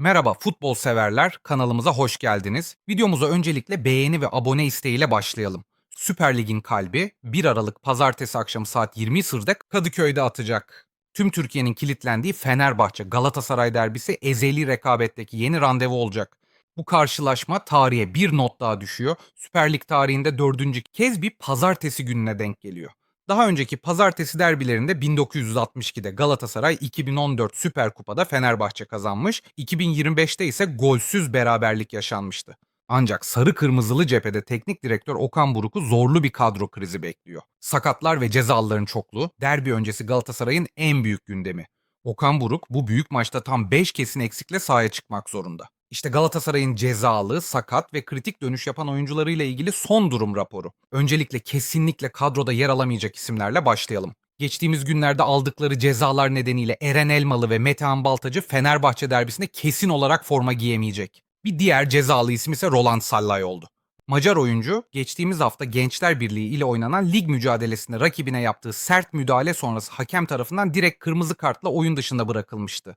Merhaba futbol severler, kanalımıza hoş geldiniz. Videomuza öncelikle beğeni ve abone isteğiyle başlayalım. Süper Lig'in kalbi 1 Aralık Pazartesi akşamı saat 20.00'da Kadıköy'de atacak. Tüm Türkiye'nin kilitlendiği Fenerbahçe Galatasaray derbisi ezeli rekabetteki yeni randevu olacak. Bu karşılaşma tarihe bir not daha düşüyor. Süper Lig tarihinde dördüncü kez bir pazartesi gününe denk geliyor. Daha önceki pazartesi derbilerinde 1962'de Galatasaray, 2014 Süper Kupa'da Fenerbahçe kazanmış, 2025'te ise golsüz beraberlik yaşanmıştı. Ancak sarı kırmızılı cephede teknik direktör Okan Buruk'u zorlu bir kadro krizi bekliyor. Sakatlar ve cezalıların çokluğu derbi öncesi Galatasaray'ın en büyük gündemi. Okan Buruk bu büyük maçta tam 5 kesin eksikle sahaya çıkmak zorunda. İşte Galatasaray'ın cezalı, sakat ve kritik dönüş yapan oyuncularıyla ilgili son durum raporu. Öncelikle kesinlikle kadroda yer alamayacak isimlerle başlayalım. Geçtiğimiz günlerde aldıkları cezalar nedeniyle Eren Elmalı ve Metehan Baltacı Fenerbahçe derbisinde kesin olarak forma giyemeyecek. Bir diğer cezalı isim ise Roland Sallay oldu. Macar oyuncu geçtiğimiz hafta Gençler Birliği ile oynanan lig mücadelesinde rakibine yaptığı sert müdahale sonrası hakem tarafından direkt kırmızı kartla oyun dışında bırakılmıştı.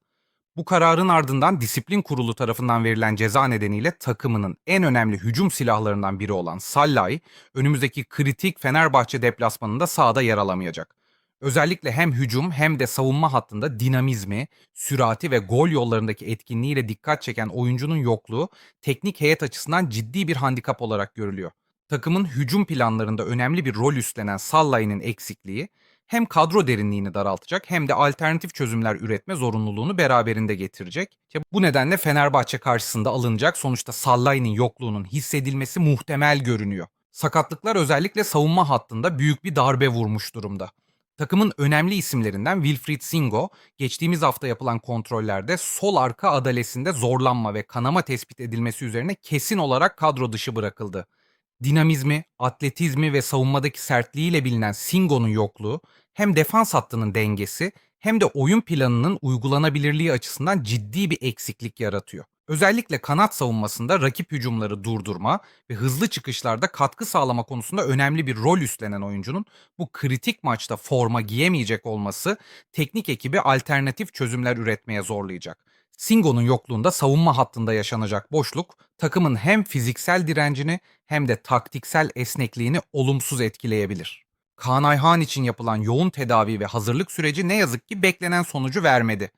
Bu kararın ardından disiplin kurulu tarafından verilen ceza nedeniyle takımının en önemli hücum silahlarından biri olan Sallay, önümüzdeki kritik Fenerbahçe deplasmanında sahada yer alamayacak. Özellikle hem hücum hem de savunma hattında dinamizmi, sürati ve gol yollarındaki etkinliğiyle dikkat çeken oyuncunun yokluğu teknik heyet açısından ciddi bir handikap olarak görülüyor. Takımın hücum planlarında önemli bir rol üstlenen Sallay'ın eksikliği hem kadro derinliğini daraltacak hem de alternatif çözümler üretme zorunluluğunu beraberinde getirecek. Bu nedenle Fenerbahçe karşısında alınacak sonuçta Sallay'ın yokluğunun hissedilmesi muhtemel görünüyor. Sakatlıklar özellikle savunma hattında büyük bir darbe vurmuş durumda. Takımın önemli isimlerinden Wilfried Singo, geçtiğimiz hafta yapılan kontrollerde sol arka adalesinde zorlanma ve kanama tespit edilmesi üzerine kesin olarak kadro dışı bırakıldı. Dinamizmi, atletizmi ve savunmadaki sertliğiyle bilinen Singo'nun yokluğu hem defans hattının dengesi hem de oyun planının uygulanabilirliği açısından ciddi bir eksiklik yaratıyor. Özellikle kanat savunmasında rakip hücumları durdurma ve hızlı çıkışlarda katkı sağlama konusunda önemli bir rol üstlenen oyuncunun bu kritik maçta forma giyemeyecek olması teknik ekibi alternatif çözümler üretmeye zorlayacak. Singo'nun yokluğunda savunma hattında yaşanacak boşluk takımın hem fiziksel direncini hem de taktiksel esnekliğini olumsuz etkileyebilir. Kaan Ayhan için yapılan yoğun tedavi ve hazırlık süreci ne yazık ki beklenen sonucu vermedi.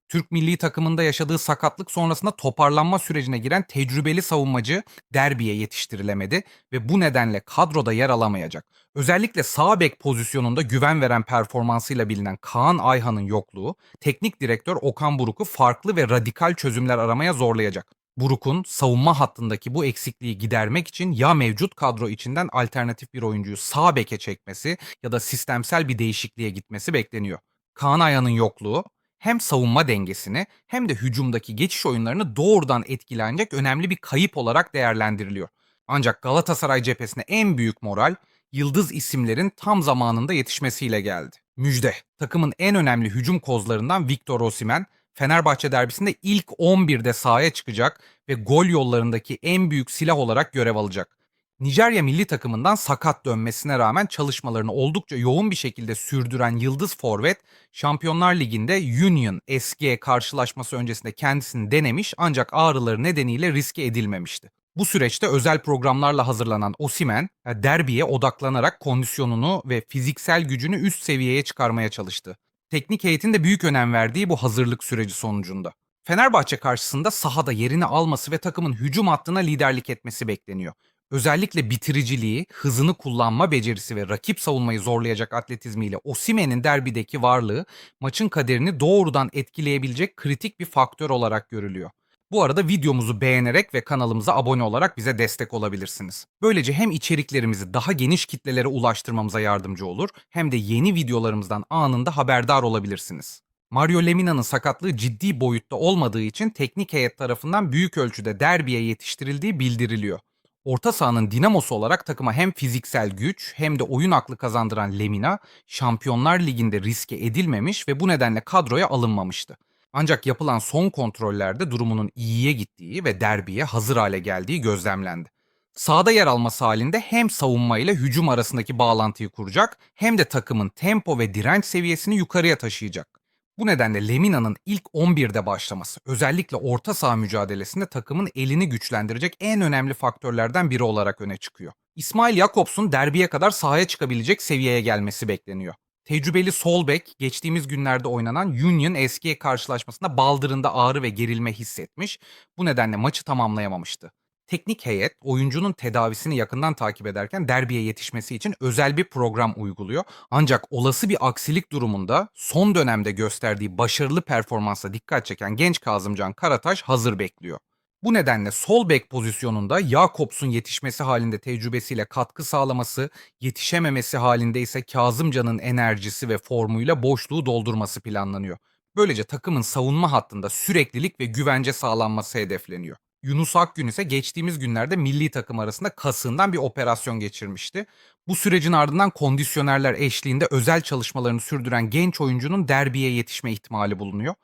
Türk milli takımında yaşadığı sakatlık sonrasında toparlanma sürecine giren tecrübeli savunmacı derbiye yetiştirilemedi ve bu nedenle kadroda yer alamayacak. Özellikle sağ bek pozisyonunda güven veren performansıyla bilinen Kaan Ayhan'ın yokluğu, teknik direktör Okan Buruk'u farklı ve radikal çözümler aramaya zorlayacak. Buruk'un savunma hattındaki bu eksikliği gidermek için ya mevcut kadro içinden alternatif bir oyuncuyu sağ beke çekmesi ya da sistemsel bir değişikliğe gitmesi bekleniyor. Kaan Ayhan'ın yokluğu hem savunma dengesini hem de hücumdaki geçiş oyunlarını doğrudan etkilenecek önemli bir kayıp olarak değerlendiriliyor. Ancak Galatasaray cephesine en büyük moral yıldız isimlerin tam zamanında yetişmesiyle geldi. Müjde, takımın en önemli hücum kozlarından Victor Osimhen Fenerbahçe derbisinde ilk 11'de sahaya çıkacak ve gol yollarındaki en büyük silah olarak görev alacak. Nijerya milli takımından sakat dönmesine rağmen çalışmalarını oldukça yoğun bir şekilde sürdüren yıldız forvet, Şampiyonlar Ligi'nde Union SG karşılaşması öncesinde kendisini denemiş ancak ağrıları nedeniyle riske edilmemişti. Bu süreçte özel programlarla hazırlanan Osimhen, derbiye odaklanarak kondisyonunu ve fiziksel gücünü üst seviyeye çıkarmaya çalıştı. Teknik heyetin de büyük önem verdiği bu hazırlık süreci sonucunda. Fenerbahçe karşısında sahada yerini alması ve takımın hücum hattına liderlik etmesi bekleniyor. Özellikle bitiriciliği, hızını kullanma becerisi ve rakip savunmayı zorlayacak atletizmiyle Osimhen'in derbideki varlığı maçın kaderini doğrudan etkileyebilecek kritik bir faktör olarak görülüyor. Bu arada videomuzu beğenerek ve kanalımıza abone olarak bize destek olabilirsiniz. Böylece hem içeriklerimizi daha geniş kitlelere ulaştırmamıza yardımcı olur hem de yeni videolarımızdan anında haberdar olabilirsiniz. Mario Lemina'nın sakatlığı ciddi boyutta olmadığı için teknik heyet tarafından büyük ölçüde derbiye yetiştirildiği bildiriliyor. Orta sahanın dinamosu olarak takıma hem fiziksel güç hem de oyun aklı kazandıran Lemina, Şampiyonlar Ligi'nde riske edilmemiş ve bu nedenle kadroya alınmamıştı. Ancak yapılan son kontrollerde durumunun iyiye gittiği ve derbiye hazır hale geldiği gözlemlendi. Sahada yer alması halinde hem savunma ile hücum arasındaki bağlantıyı kuracak hem de takımın tempo ve direnç seviyesini yukarıya taşıyacak. Bu nedenle Lemina'nın ilk 11'de başlaması, özellikle orta saha mücadelesinde takımın elini güçlendirecek en önemli faktörlerden biri olarak öne çıkıyor. İsmail Jakobs'un derbiye kadar sahaya çıkabilecek seviyeye gelmesi bekleniyor. Tecrübeli sol bek geçtiğimiz günlerde oynanan Union SK karşılaşmasında baldırında ağrı ve gerilme hissetmiş, bu nedenle maçı tamamlayamamıştı. Teknik heyet oyuncunun tedavisini yakından takip ederken derbiye yetişmesi için özel bir program uyguluyor. Ancak olası bir aksilik durumunda son dönemde gösterdiği başarılı performansa dikkat çeken genç Kazımcan Karataş hazır bekliyor. Bu nedenle sol bek pozisyonunda Jakobs'un yetişmesi halinde tecrübesiyle katkı sağlaması, yetişememesi halinde ise Kazımcan'ın enerjisi ve formuyla boşluğu doldurması planlanıyor. Böylece takımın savunma hattında süreklilik ve güvence sağlanması hedefleniyor. Yunus Akgün ise geçtiğimiz günlerde milli takım arasında kasığından bir operasyon geçirmişti. Bu sürecin ardından kondisyonerler eşliğinde özel çalışmalarını sürdüren genç oyuncunun derbiye yetişme ihtimali bulunuyor.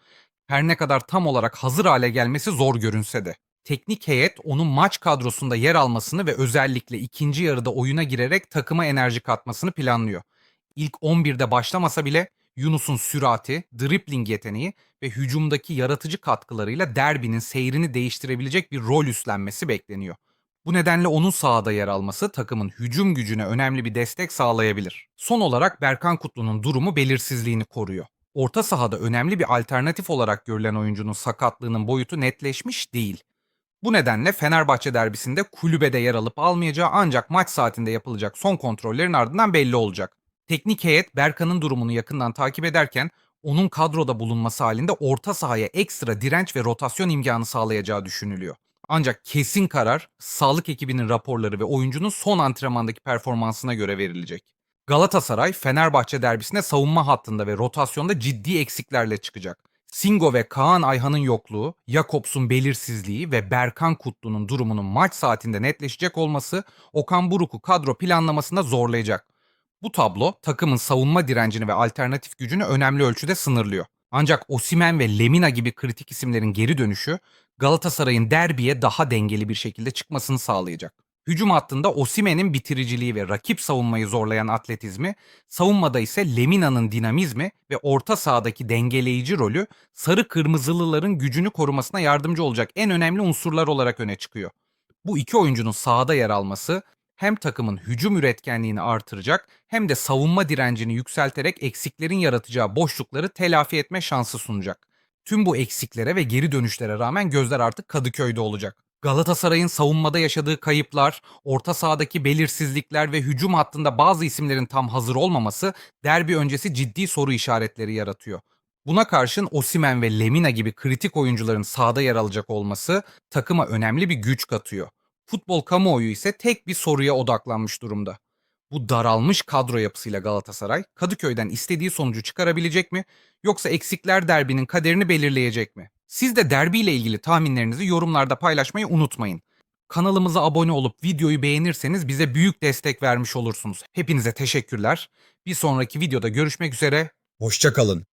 Her ne kadar tam olarak hazır hale gelmesi zor görünse de. Teknik heyet onun maç kadrosunda yer almasını ve özellikle ikinci yarıda oyuna girerek takıma enerji katmasını planlıyor. İlk 11'de başlamasa bile Yunus'un sürati, dribbling yeteneği ve hücumdaki yaratıcı katkılarıyla derbinin seyrini değiştirebilecek bir rol üstlenmesi bekleniyor. Bu nedenle onun sahada yer alması takımın hücum gücüne önemli bir destek sağlayabilir. Son olarak Berkan Kutlu'nun durumu belirsizliğini koruyor. Orta sahada önemli bir alternatif olarak görülen oyuncunun sakatlığının boyutu netleşmiş değil. Bu nedenle Fenerbahçe derbisinde kulübede yer alıp almayacağı ancak maç saatinde yapılacak son kontrollerin ardından belli olacak. Teknik heyet Berkan'ın durumunu yakından takip ederken onun kadroda bulunması halinde orta sahaya ekstra direnç ve rotasyon imkanı sağlayacağı düşünülüyor. Ancak kesin karar sağlık ekibinin raporları ve oyuncunun son antrenmandaki performansına göre verilecek. Galatasaray, Fenerbahçe derbisine savunma hattında ve rotasyonda ciddi eksiklerle çıkacak. Singo ve Kaan Ayhan'ın yokluğu, Jakobs'un belirsizliği ve Berkan Kutlu'nun durumunun maç saatinde netleşecek olması Okan Buruk'u kadro planlamasında zorlayacak. Bu tablo takımın savunma direncini ve alternatif gücünü önemli ölçüde sınırlıyor. Ancak Osimhen ve Lemina gibi kritik isimlerin geri dönüşü Galatasaray'ın derbiye daha dengeli bir şekilde çıkmasını sağlayacak. Hücum hattında Osimhen'in bitiriciliği ve rakip savunmayı zorlayan atletizmi, savunmada ise Lemina'nın dinamizmi ve orta sahadaki dengeleyici rolü sarı kırmızılıların gücünü korumasına yardımcı olacak en önemli unsurlar olarak öne çıkıyor. Bu iki oyuncunun sahada yer alması hem takımın hücum üretkenliğini artıracak hem de savunma direncini yükselterek eksiklerin yaratacağı boşlukları telafi etme şansı sunacak. Tüm bu eksiklere ve geri dönüşlere rağmen gözler artık Kadıköy'de olacak. Galatasaray'ın savunmada yaşadığı kayıplar, orta sahadaki belirsizlikler ve hücum hattında bazı isimlerin tam hazır olmaması derbi öncesi ciddi soru işaretleri yaratıyor. Buna karşın Osimhen ve Lemina gibi kritik oyuncuların sahada yer alacak olması takıma önemli bir güç katıyor. Futbol kamuoyu ise tek bir soruya odaklanmış durumda. Bu daralmış kadro yapısıyla Galatasaray Kadıköy'den istediği sonucu çıkarabilecek mi yoksa eksikler derbinin kaderini belirleyecek mi? Siz de derbiyle ilgili tahminlerinizi yorumlarda paylaşmayı unutmayın. Kanalımıza abone olup videoyu beğenirseniz bize büyük destek vermiş olursunuz. Hepinize teşekkürler. Bir sonraki videoda görüşmek üzere. Hoşça kalın.